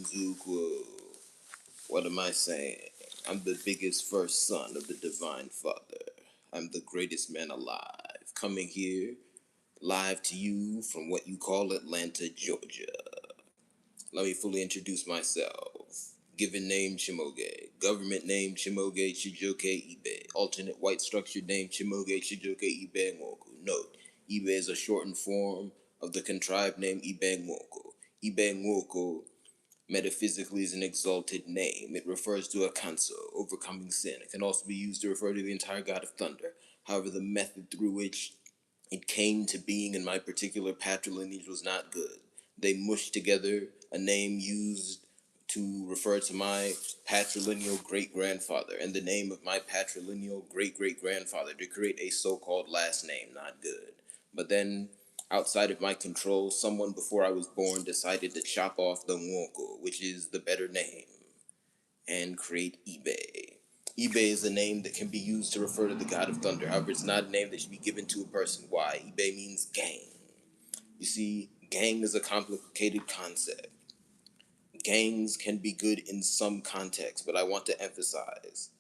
Zuko. What am I saying? I'm the biggest first son of the Divine Father. I'm the greatest man alive. Coming here, live to you from what you call Atlanta, Georgia. Let me fully introduce myself. Given name Chimoge. Government name Chimoge Chijoke Ibe. Alternate white structured name Chimoge Chijoke Ibe Moku. Note, Ibe is a shortened form of the contrived name Ibe Moku. Ibe Moku metaphysically is an exalted name. It refers to a kanso, overcoming sin. It can also be used to refer to the entire god of thunder. However, the method through which it came to being in my particular patrilineage was not good. They mushed together a name used to refer to my patrilineal great-grandfather and the name of my patrilineal great-great-grandfather to create a so-called last name. Not good. But then, outside of my control, someone before I was born decided to chop off the Mwoko, which is the better name, and create eBay. eBay is a name that can be used to refer to the god of thunder. However, it's not a name that should be given to a person. Why? eBay means gang. You see, gang is a complicated concept. Gangs can be good in some contexts, but I want to emphasize,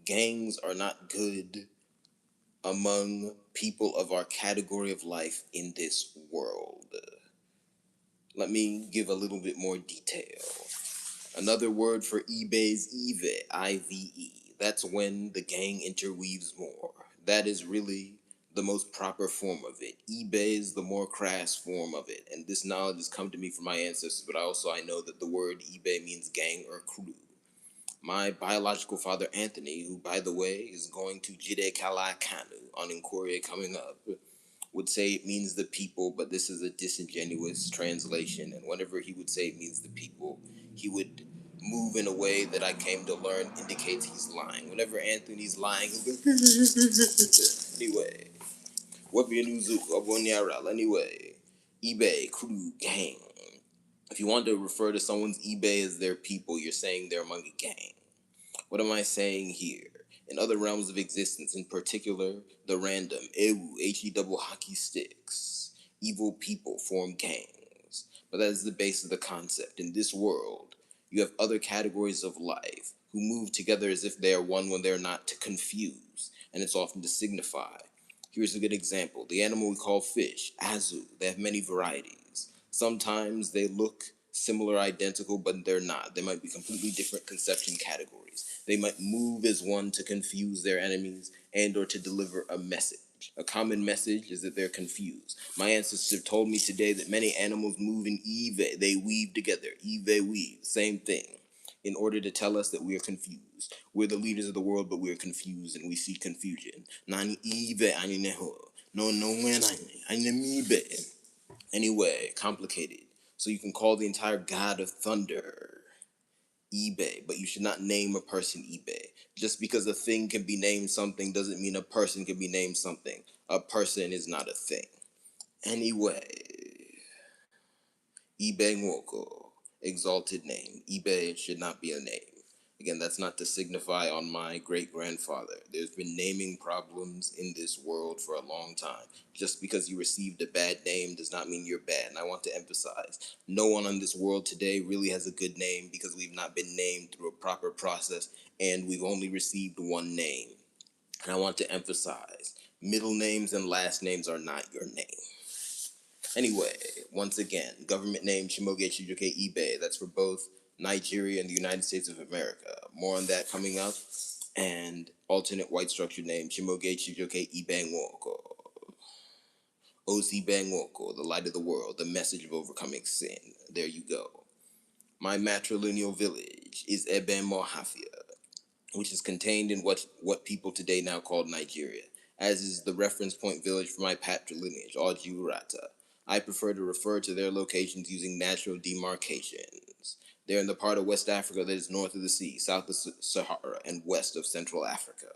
gangs are not good among people of our category of life in this world. Let me give a little bit more detail. Another word for eBay is Ive, I-V-E. That's when the gang interweaves more. That is really the most proper form of it. eBay is the more crass form of it, and this knowledge has come to me from my ancestors, but I know that the word eBay means gang or crew. My biological father, Anthony, who, by the way, is going to Jide Kala Kanu on Inquiry coming up, would say it means the people, but this is a disingenuous translation, and whenever he would say it means the people, he would move in a way that I came to learn indicates he's lying. Whenever Anthony's lying, he'll go, anyway. Anyway, eBay, crew, gang. If you want to refer to someone's eBay as their people, you're saying they're among a gang. What am I saying here? In other realms of existence, in particular, the random, ewu, H-E-double hockey sticks, evil people form gangs. But that is the base of the concept. In this world, you have other categories of life who move together as if they are one when they're not, to confuse, and it's often to signify. Here's a good example. The animal we call fish, azu, they have many varieties. Sometimes they look similar, identical, but they're not. They might be completely different conception categories. They might move as one to confuse their enemies and or to deliver a message. A common message is that they're confused. My ancestors have told me today that many animals move in Eve. They weave together. Eve weave. Same thing. In order to tell us that we are confused. We're the leaders of the world, but we are confused and we see confusion. Nani Eve ani neho. No when ani mibe. Anyway, complicated. So you can call the entire god of thunder eBay, but you should not name a person eBay. Just because a thing can be named something doesn't mean a person can be named something. A person is not a thing. Anyway, eBay Nwoko, exalted name. eBay should not be a name. Again, that's not to signify on my great-grandfather. There's been naming problems in this world for a long time. Just because you received a bad name does not mean you're bad. And I want to emphasize, no one on this world today really has a good name because we've not been named through a proper process and we've only received one name. And I want to emphasize, middle names and last names are not your name. Anyway, once again, government name Shimoge Shijuke Ibe. That's for both Nigeria and the United States of America. More on that coming up. And alternate white structured name Shimoge Shijuke Ibe Nwoko. Ozi Bangwoko, the light of the world, the message of overcoming sin. There you go. My matrilineal village is Eben Mohafia, which is contained in what people today now call Nigeria, as is the reference point village for my patrilineage, Ojiurata. I prefer to refer to their locations using natural demarcations. They're in the part of West Africa that is north of the sea, south of Sahara, and west of Central Africa.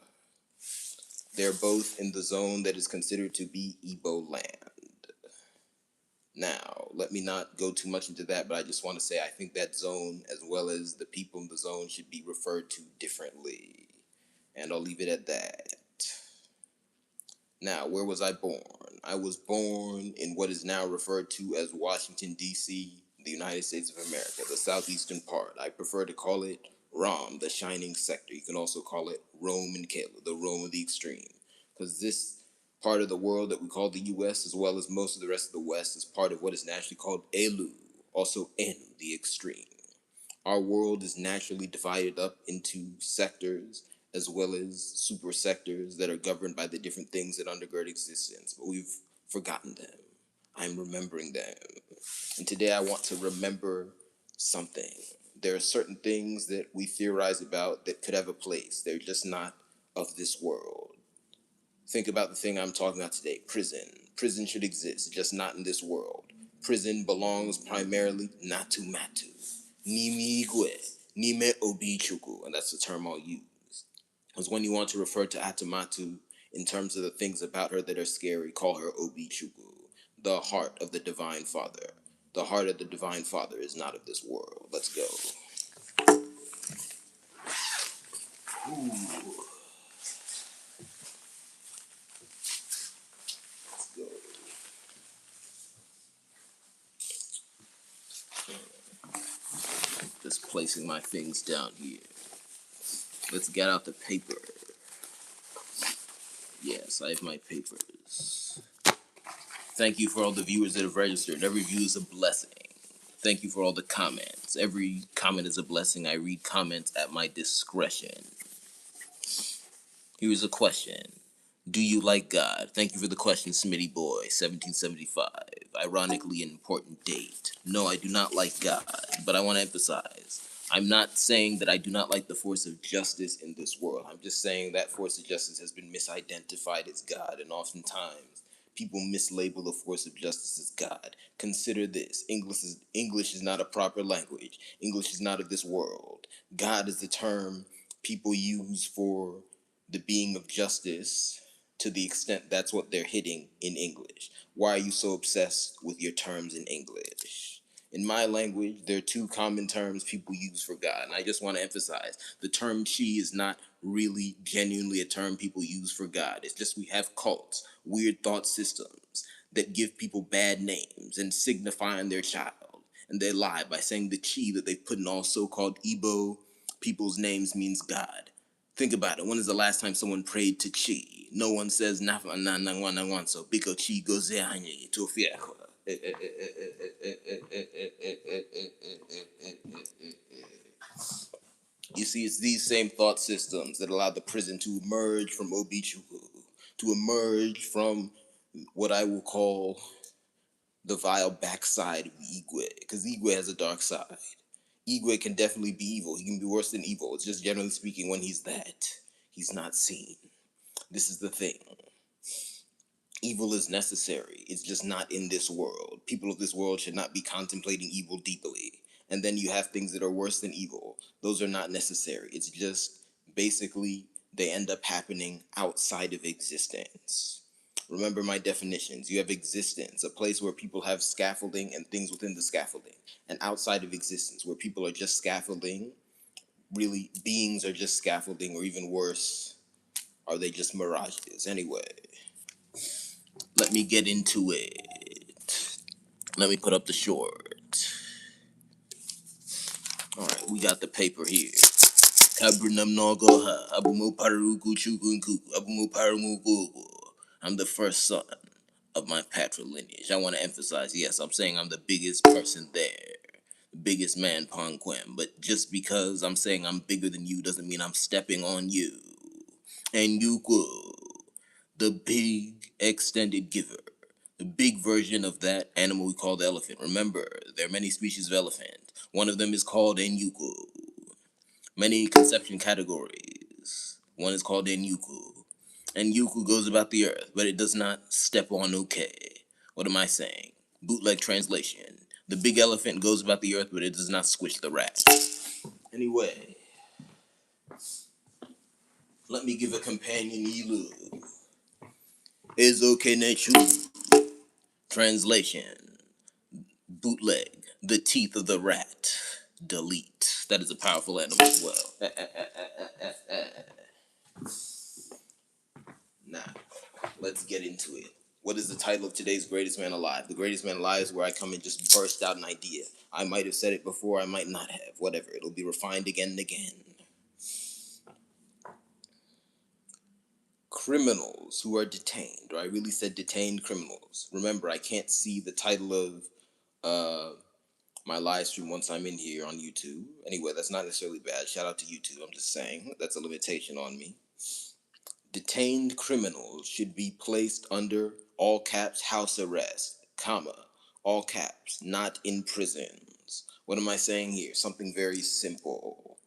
They're both in the zone that is considered to be Igbo land. Now, let me not go too much into that, but I just want to say I think that zone, as well as the people in the zone, should be referred to differently. And I'll leave it at that. Now, where was I born? I was born in what is now referred to as Washington, D.C., the United States of America, the southeastern part. I prefer to call it Rom, the shining sector. You can also call it Rome and Kayla, the Rome of the extreme. Because this part of the world that we call the US, as well as most of the rest of the West, is part of what is naturally called Elu, also Enu, the extreme. Our world is naturally divided up into sectors as well as super sectors that are governed by the different things that undergird existence, but we've forgotten them. I'm remembering them. And today I want to remember something. There are certain things that we theorize about that could have a place. They're just not of this world. Think about the thing I'm talking about today, prison. Prison should exist, just not in this world. Prison belongs primarily not to Matu. Nimi Igwe, Nime Obichuku, and that's the term I'll use. Because when you want to refer to Atamatu in terms of the things about her that are scary, call her Obichuku, the heart of the Divine Father. The heart of the Divine Father is not of this world. Let's go. Ooh. Let's go. Just placing my things down here. Let's get out the paper. Yes, I have my papers. Thank you for all the viewers that have registered. Every view is a blessing. Thank you for all the comments. Every comment is a blessing. I read comments at my discretion. Here's a question. Do you like God? Thank you for the question, Smitty Boy, 1775. Ironically, an important date. No, I do not like God, but I want to emphasize, I'm not saying that I do not like the force of justice in this world. I'm just saying that force of justice has been misidentified as God, and oftentimes people mislabel the force of justice as God. Consider this. English is not a proper language. English is not of this world. God is the term people use for the being of justice to the extent that's what they're hitting in English. Why are you so obsessed with your terms in English? In my language, there are two common terms people use for God, and I just want to emphasize the term chi is not really genuinely a term people use for God. It's just we have cults, weird thought systems that give people bad names and signifying their child. And they lie by saying the chi that they put in all so-called Igbo people's names means God. Think about it. When is the last time someone prayed to Chi? No one says Nafa na nangwan so Biko Chi goze anye to fiako. You see, it's these same thought systems that allow the prison to emerge from Obichuku, to emerge from what I will call the vile backside of Igwe, because Igwe has a dark side. Igwe can definitely be evil. He can be worse than evil. It's just generally speaking, when he's that, he's not seen. This is the thing. Evil is necessary. It's just not in this world. People of this world should not be contemplating evil deeply. And then you have things that are worse than evil. Those are not necessary. It's just basically they end up happening outside of existence. Remember my definitions. You have existence, a place where people have scaffolding and things within the scaffolding. And outside of existence, where people are just scaffolding, really beings are just scaffolding, or even worse, are they just mirages? Anyway, let me get into it. Let me put up the short. Alright, we got the paper here. I'm the first son of my patrilineage. I want to emphasize, yes, I'm saying I'm the biggest person there. The biggest man, Ponquem. But just because I'm saying I'm bigger than you doesn't mean I'm stepping on you. And Yuko, the big extended giver. The big version of that animal we call the elephant. Remember, there are many species of elephant. One of them is called Enyuku. Many conception categories. One is called Enyuku. Enyuku goes about the earth, but it does not step on okay. What am I saying? Bootleg translation. The big elephant goes about the earth, but it does not squish the rat. Anyway, let me give a companion Ilu. Ezoke Nechu. Translation. Bootleg. The teeth of the rat. Delete. That is a powerful animal as well. Now, let's get into it. What is the title of today's Greatest Man Alive? The Greatest Man Alive is where I come and just burst out an idea. I might have said it before, I might not have. Whatever. It'll be refined again and again. Criminals who are detained, or I really said detained criminals. Remember, I can't see the title of my live stream once I'm in here on YouTube. Anyway, that's not necessarily bad. Shout out to YouTube. I'm just saying that's a limitation on me. Detained criminals should be placed under all caps house arrest, comma, all caps, not in prisons. What am I saying here? Something very simple.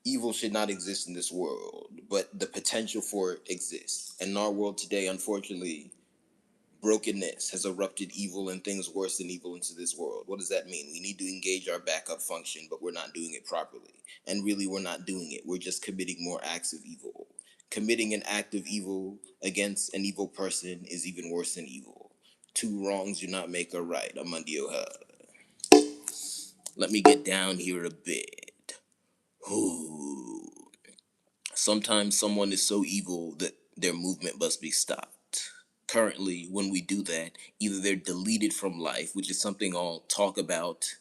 Evil should not exist in this world, but the potential for it exists. And in our world today, unfortunately, brokenness has erupted evil and things worse than evil into this world. What does that mean? We need to engage our backup function, but we're not doing it properly. And really, we're not doing it. We're just committing more acts of evil. Committing an act of evil against an evil person is even worse than evil. Two wrongs do not make a right. Amandioha. Let me get down here a bit. Ooh. Sometimes someone is so evil that their movement must be stopped. Currently, when we do that, either they're deleted from life, which is something I'll talk about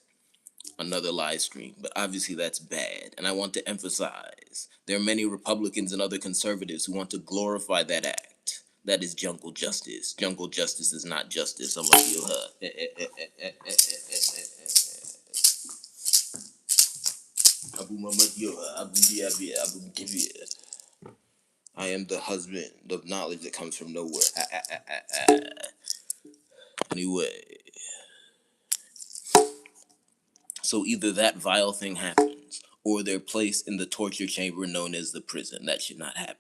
another live stream, but obviously that's bad. And I want to emphasize there are many Republicans and other conservatives who want to glorify that act. That is jungle justice. Jungle justice is not justice. I'm gonna feel her. I am the husband of knowledge that comes from nowhere. Anyway, so either that vile thing happens, or they're placed in the torture chamber known as the prison. That should not happen.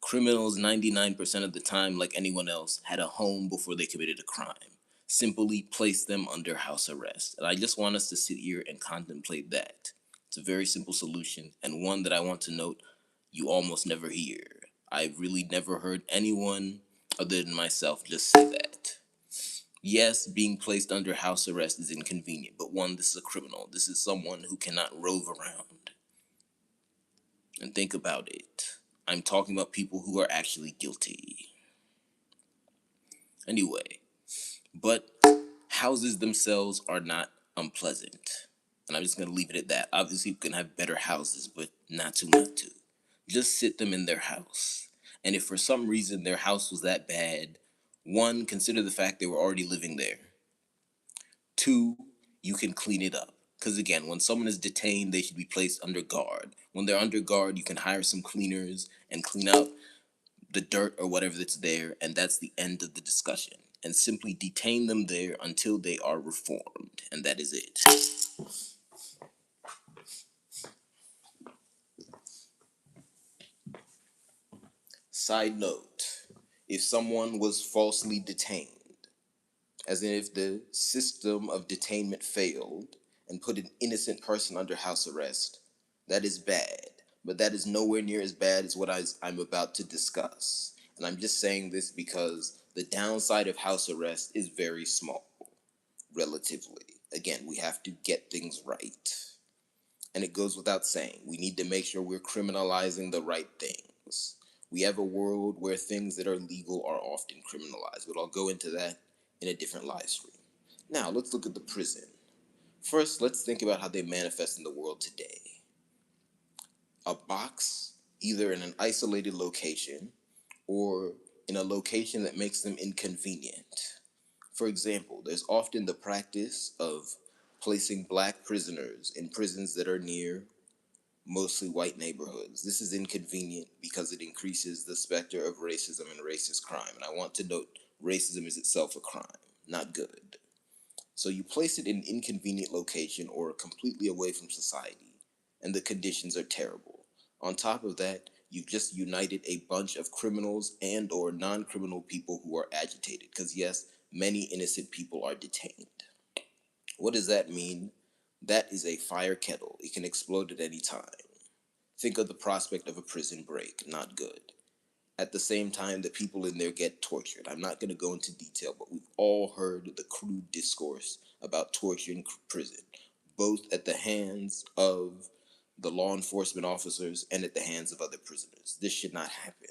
Criminals, 99% of the time, like anyone else, had a home before they committed a crime. Simply place them under house arrest. And I just want us to sit here and contemplate that. It's a very simple solution, and one that I want to note you almost never hear. I've really never heard anyone other than myself just say that. Yes, being placed under house arrest is inconvenient, but one, this is a criminal. This is someone who cannot rove around. And think about it. I'm talking about people who are actually guilty. Anyway, but houses themselves are not unpleasant. And I'm just going to leave it at that. Obviously, you can have better houses, but not too much. Just sit them in their house. And if for some reason their house was that bad, one, consider the fact they were already living there. Two, you can clean it up. Because again, when someone is detained, they should be placed under guard. When they're under guard, you can hire some cleaners and clean up the dirt or whatever that's there, and that's the end of the discussion. And simply detain them there until they are reformed, and that is it. Side note, if someone was falsely detained, as in if the system of detainment failed and put an innocent person under house arrest, that is bad. But that is nowhere near as bad as what I'm about to discuss. And I'm just saying this because the downside of house arrest is very small, relatively. Again, we have to get things right. And it goes without saying, we need to make sure we're criminalizing the right things. We have a world where things that are legal are often criminalized, but I'll go into that in a different live stream. Now, let's look at the prison. First, let's think about how they manifest in the world today. A box, either in an isolated location or in a location that makes them inconvenient. For example, there's often the practice of placing black prisoners in prisons that are near mostly white neighborhoods. This is inconvenient because it increases the specter of racism and racist crime. And I want to note, racism is itself a crime, not good. So you place it in an inconvenient location or completely away from society, and the conditions are terrible. On top of that, you've just united a bunch of criminals and or non-criminal people who are agitated, because yes, many innocent people are detained. What does that mean? That is a fire kettle. It can explode at any time. Think of the prospect of a prison break. Not good. At the same time, the people in there get tortured. I'm not going to go into detail, but we've all heard the crude discourse about torture in prison, both at the hands of the law enforcement officers and at the hands of other prisoners. This should not happen.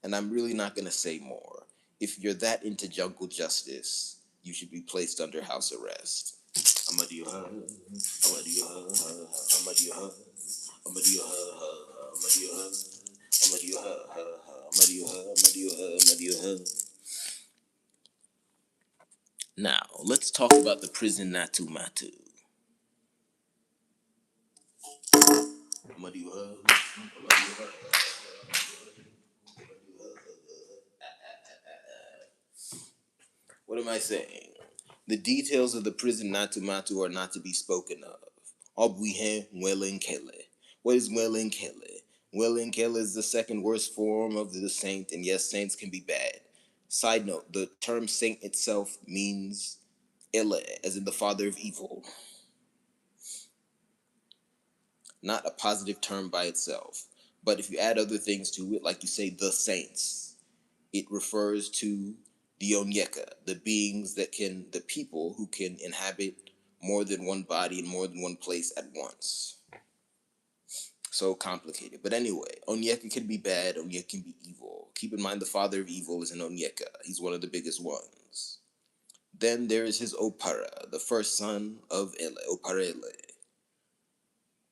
And I'm really not going to say more. If you're that into jungle justice, you should be placed under house arrest. I'ma do you hug, I'ma do you hug, I'ma do you hug, I'ma do you hug, I'ma do you hug, I'ma do you hug, I'ma do you hug, I'ma do you hug, I'ma do you hug. Now, let's talk about the prison Natu Matu. I'ma do you hug, I'ma do you hug. What am I saying? The details of the prison Natu Matu are not to be spoken of. Obuihe Mwelenkele. What is Mwelenkele? Mwelenkele is the second worst form of the saint, and yes, saints can be bad. Side note, the term saint itself means Ele, as in the father of evil, not a positive term by itself. But if you add other things to it, like you say the saints, it refers to the Onyeka, the beings that can, the people who can inhabit more than one body in more than one place at once. So complicated. But anyway, Onyeka can be bad, Onyeka can be evil. Keep in mind the father of evil is an Onyeka. He's one of the biggest ones. Then there is his Opara, the first son of Ele, Oparele.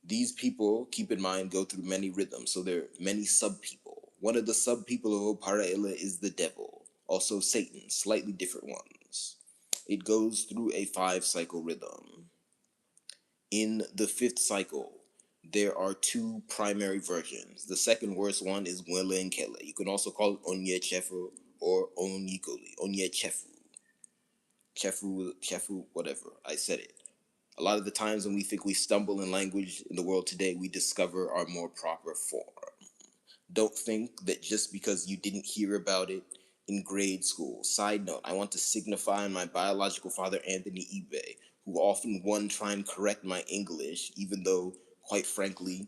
These people, keep in mind, go through many rhythms, so there are many sub-people. One of the sub-people of Oparaele is the devil, also Satan, slightly different ones. It goes through a 5-cycle rhythm. In the 5th cycle, there are 2 primary versions. The second worst one is Mwele and Kele. You can also call it Onye Chefu or Onyikoli, Onye Chefu. Chefu, whatever, I said it. A lot of the times when we think we stumble in language in the world today, we discover our more proper form. Don't think that just because you didn't hear about it in grade school. Side note, I want to signify my biological father, Anthony Ibe, who often try and correct my English, even though, quite frankly,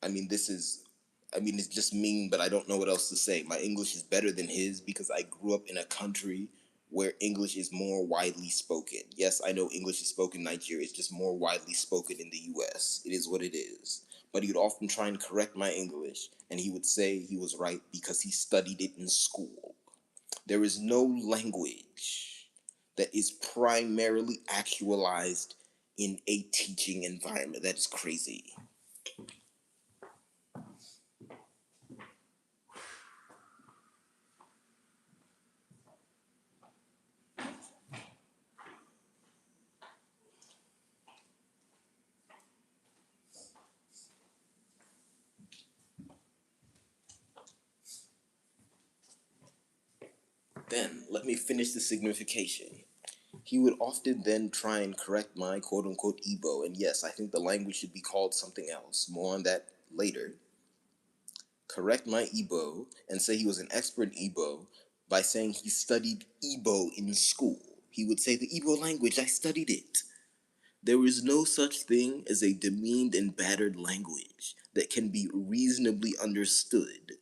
I mean, it's just mean, but I don't know what else to say. My English is better than his because I grew up in a country where English is more widely spoken. Yes, I know English is spoken in Nigeria. It's just more widely spoken in the US. It is what it is. But he would often try and correct my English, and he would say he was right because he studied it in school. There is no language that is primarily actualized in a teaching environment. That is crazy. Then, let me finish the signification. He would often then try and correct my quote unquote Igbo, and yes, I think the language should be called something else. More on that later. Correct my Igbo and say he was an expert in Igbo by saying he studied Igbo in school. He would say, the Igbo language, I studied it. There is no such thing as a demeaned and battered language that can be reasonably understood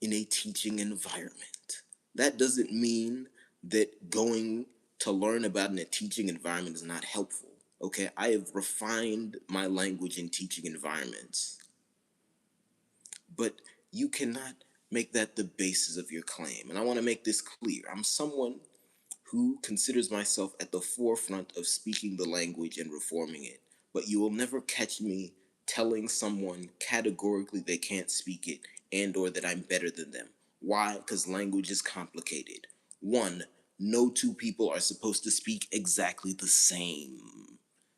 in a teaching environment. That doesn't mean that going to learn about in a teaching environment is not helpful. Okay, I have refined my language in teaching environments, but you cannot make that the basis of your claim. And I want to make this clear. I'm someone who considers myself at the forefront of speaking the language and reforming it, but you will never catch me telling someone categorically they can't speak it and or that I'm better than them. Why? Because language is complicated. One, no 2 people are supposed to speak exactly the same.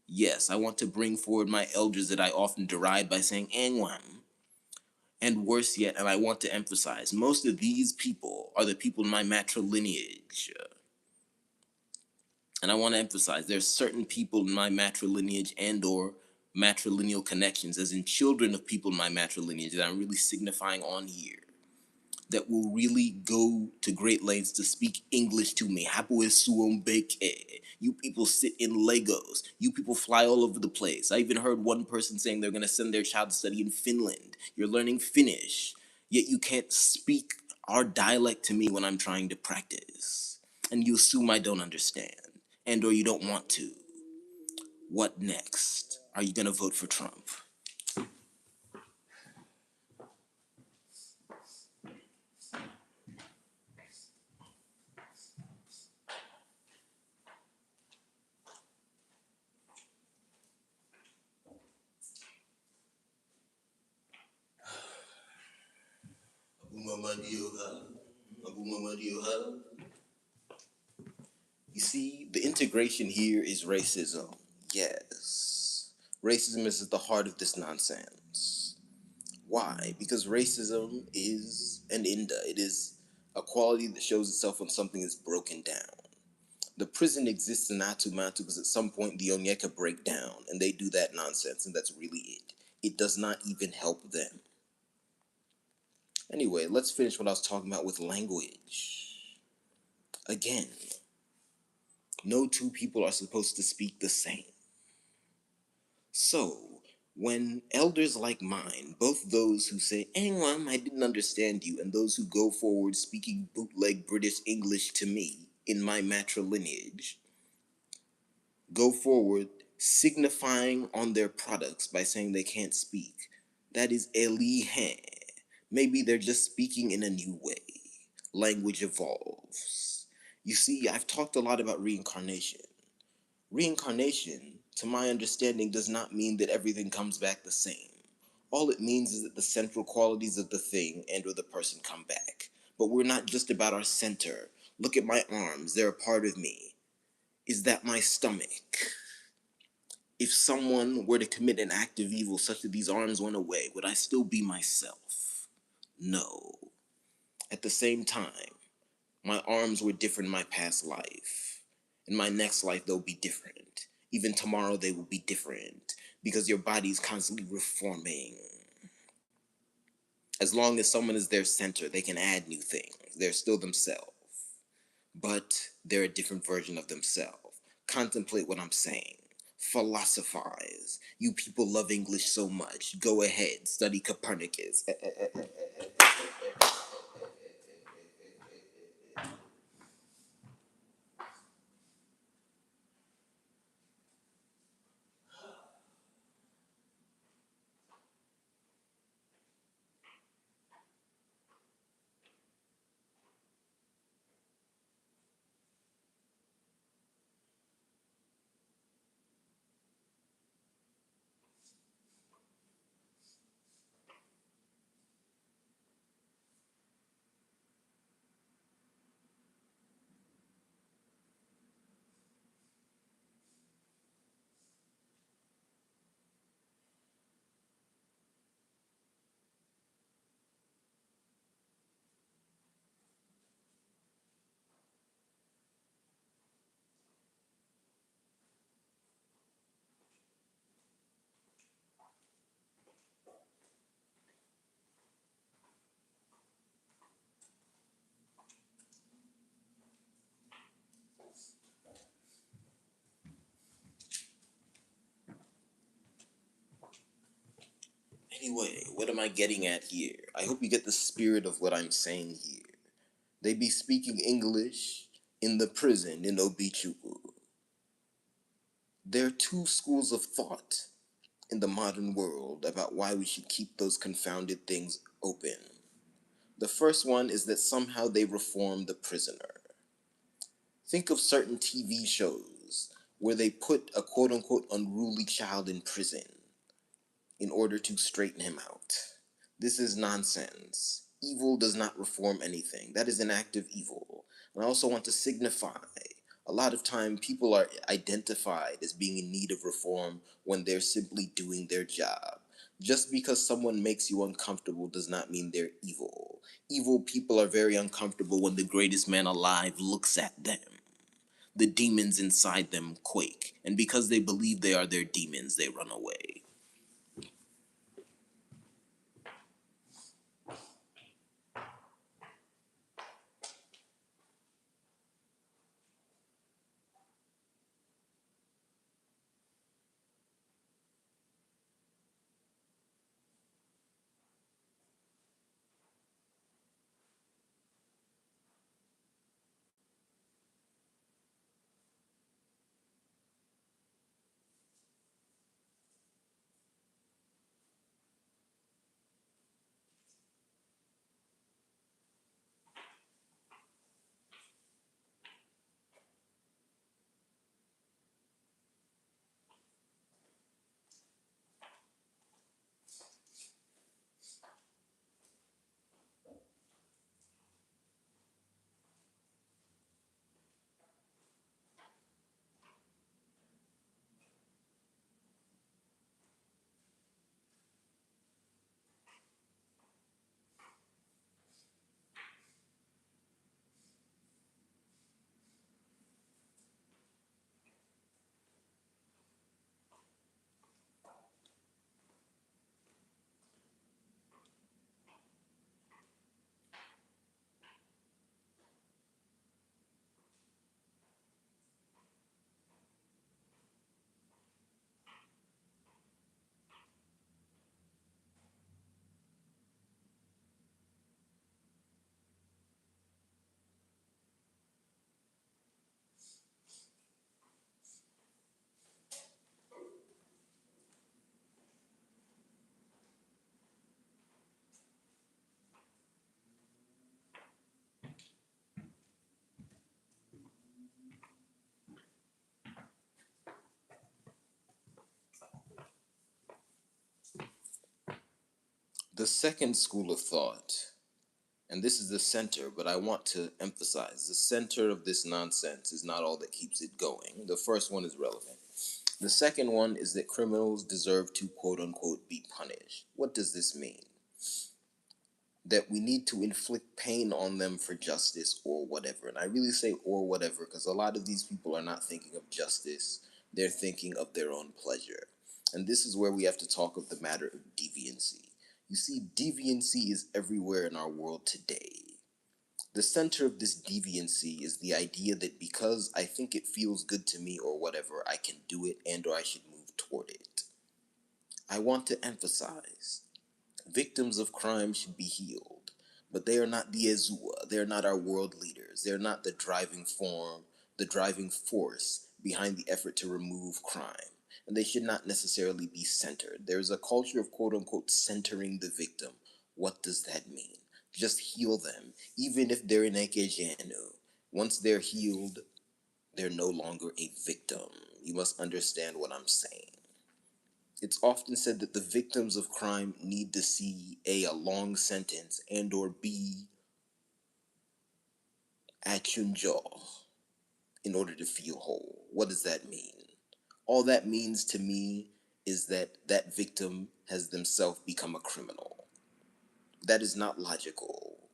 Yes, I want to bring forward my elders that I often deride by saying Angwan. And worse yet, and I want to emphasize, most of these people are the people in my matrilineage. And I want to emphasize, there's certain people in my matrilineage and or matrilineal connections, as in children of people in my matrilineage that I'm really signifying on here, that will really go to great lengths to speak English to me. You people sit in Legos. You people fly all over the place. I even heard one person saying they're going to send their child to study in Finland. You're learning Finnish, yet you can't speak our dialect to me when I'm trying to practice. And you assume I don't understand, and or you don't want to. What next? Are you going to vote for Trump? You see, the integration here is racism. Yes. Racism is at the heart of this nonsense. Why? Because racism is an inda. It is a quality that shows itself when something is broken down. The prison exists in Atu Matu because at some point the Onyeka break down and they do that nonsense, and that's really it. It does not even help them. Anyway, let's finish what I was talking about with language. Again, no two people are supposed to speak the same. So, when elders like mine, both those who say, Engwam, I didn't understand you, and those who go forward speaking bootleg British English to me in my matrilineage, go forward signifying on their products by saying they can't speak, that is elihe. Maybe they're just speaking in a new way. Language evolves. You see, I've talked a lot about reincarnation. Reincarnation, to my understanding, does not mean that everything comes back the same. All it means is that the central qualities of the thing and or the person come back. But we're not just about our center. Look at my arms, they're a part of me. Is that my stomach? If someone were to commit an act of evil such that these arms went away, would I still be myself? No. At the same time, my arms were different in my past life. In my next life, they'll be different. Even tomorrow, they will be different because your body is constantly reforming. As long as someone is their center, they can add new things. They're still themselves, but they're a different version of themselves. Contemplate what I'm saying. Philosophize. You people love English so much. Go ahead, study Copernicus. Anyway, what am I getting at here? I hope you get the spirit of what I'm saying here. They be speaking English in the prison in Obichuku. There are two schools of thought in the modern world about why we should keep those confounded things open. The first one is that somehow they reform the prisoner. Think of certain TV shows where they put a quote unquote unruly child in prison in order to straighten him out. This is nonsense. Evil does not reform anything. That is an act of evil. And I also want to signify a lot of time people are identified as being in need of reform when they're simply doing their job. Just because someone makes you uncomfortable does not mean they're evil. Evil people are very uncomfortable when the greatest man alive looks at them. The demons inside them quake, and because they believe they are their demons, they run away. The second school of thought, and this is the center, but I want to emphasize the center of this nonsense is not all that keeps it going. The first one is relevant. The second one is that criminals deserve to quote unquote be punished. What does this mean? That we need to inflict pain on them for justice or whatever. And I really say or whatever because a lot of these people are not thinking of justice, they're thinking of their own pleasure. And this is where we have to talk of the matter of deviancy. You see, deviancy is everywhere in our world today. The center of this deviancy is the idea that because I think it feels good to me or whatever, I can do it and or I should move toward it. I want to emphasize victims of crime should be healed, but they are not the Azua. They are not our world leaders. They are not the driving force behind the effort to remove crime. And they should not necessarily be centered. There is a culture of quote unquote centering the victim. What does that mean? Just heal them, even if they're in Ekejanu. Once they're healed, they're no longer a victim. You must understand what I'm saying. It's often said that the victims of crime need to see a long sentence and or B, achunjo in order to feel whole. What does that mean? All that means to me is that that victim has themselves become a criminal. That is not logical.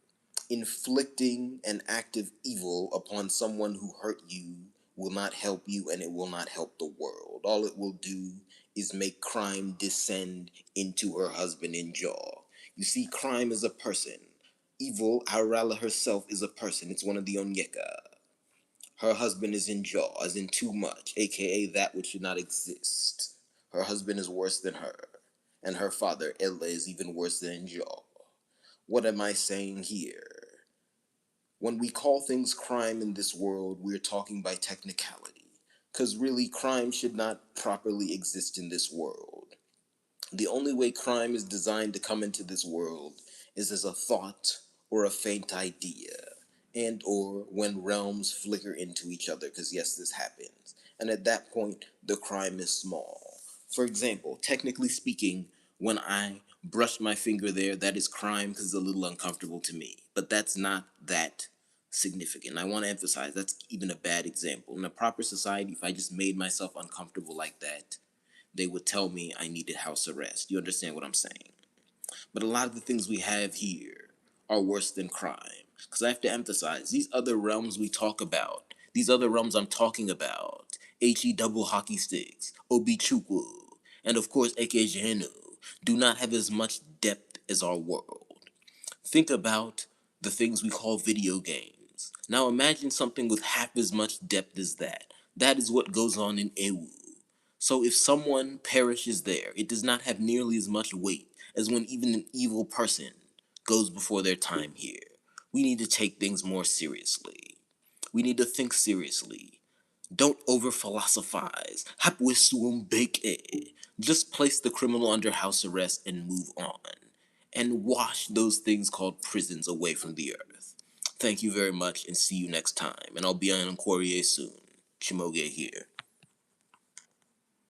Inflicting an act of evil upon someone who hurt you will not help you and it will not help the world. All it will do is make crime descend into her husband in jaw. You see, crime is a person. Evil, Harala herself, is a person. It's one of the Onyeka. Her husband is in jaw, as in too much, aka that which should not exist. Her husband is worse than her. And her father, Ella, is even worse than jaw. What am I saying here? When we call things crime in this world, we're talking by technicality. Because really, crime should not properly exist in this world. The only way crime is designed to come into this world is as a thought or a faint idea, and or when realms flicker into each other, because yes, this happens. And at that point, the crime is small. For example, technically speaking, when I brush my finger there, that is crime because it's a little uncomfortable to me. But that's not that significant. I want to emphasize that's even a bad example. In a proper society, if I just made myself uncomfortable like that, they would tell me I needed house arrest. You understand what I'm saying? But a lot of the things we have here are worse than crime. Because I have to emphasize, these other realms we talk about, these other realms I'm talking about, HE double hockey sticks, Obichukwu, and of course Ekejenu, do not have as much depth as our world. Think about the things we call video games. Now imagine something with half as much depth as that. That is what goes on in Ewu. So if someone perishes there, it does not have nearly as much weight as when even an evil person goes before their time here. We need to take things more seriously. We need to think seriously. Don't over philosophize. Just place the criminal under house arrest and move on. And wash those things called prisons away from the earth. Thank you very much and see you next time. And I'll be on Quarrier soon. Chimoge here.